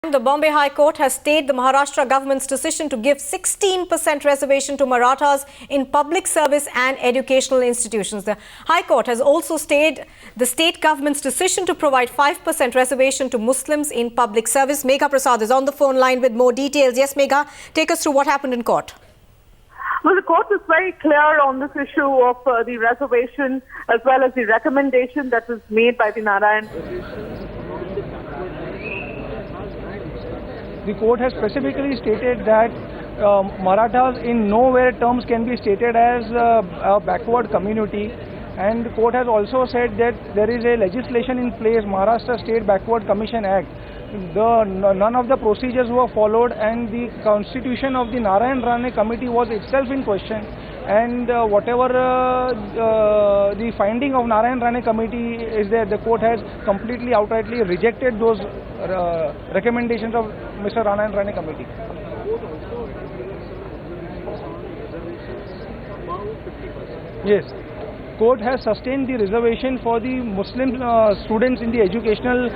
The Bombay High Court has stayed the Maharashtra government's decision to give 16% reservation to Marathas in public service and educational institutions. The High Court has also stayed the state government's decision to provide 5% reservation to Muslims in public service. Megha Prasad is on the phone line with more details. Yes, Megha, take us through what happened in court. Well, the court is very clear on this issue of the reservation as well as the recommendation that was made by the Narayan. The court has specifically stated that Marathas in nowhere terms can be stated as a backward community, and the court has also said that there is a legislation in place, Maharashtra State Backward Commission Act. None of the procedures were followed, and the constitution of the Narayan Rane committee was itself in question, and whatever the finding of Narayan Rane committee is there, the court has completely outrightly rejected those recommendations of Mr. Narayan Rane committee. Yes. Court has sustained the reservation for the Muslim students in the educational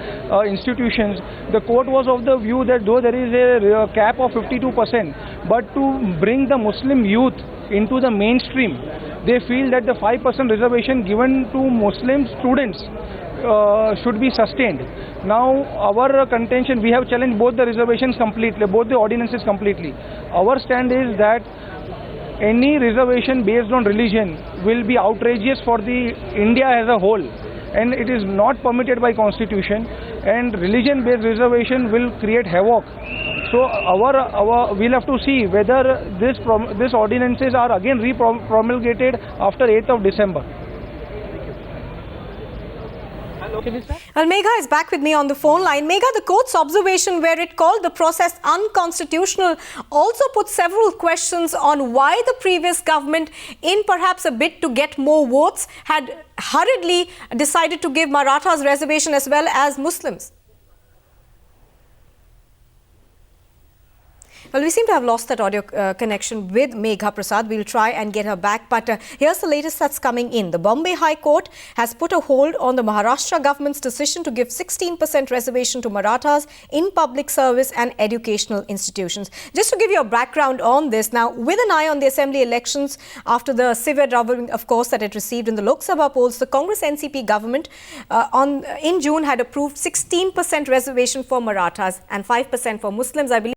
institutions. The court was of the view that though there is a cap of 52%, but to bring the Muslim youth into the mainstream, they feel that the 5% reservation given to Muslim students should be sustained. Now, our contention, we have challenged both the reservations completely, both the ordinances completely. Our stand is that any reservation based on religion will be outrageous for the India as a whole, and it is not permitted by constitution, and religion based reservation will create havoc. So we'll have to see whether this ordinances are again promulgated after 8th of December. Well, Megha is back with me on the phone line. Megha, the court's observation where it called the process unconstitutional also put several questions on why the previous government, in perhaps a bid to get more votes, had hurriedly decided to give Marathas reservation as well as Muslims. Well, we seem to have lost that audio connection with Megha Prasad. We'll try and get her back. But here's the latest that's coming in. The Bombay High Court has put a hold on the Maharashtra government's decision to give 16% reservation to Marathas in public service and educational institutions. Just to give you a background on this, now, with an eye on the assembly elections, after the severe drubbing, of course, that it received in the Lok Sabha polls, the Congress NCP government in June had approved 16% reservation for Marathas and 5% for Muslims. I believe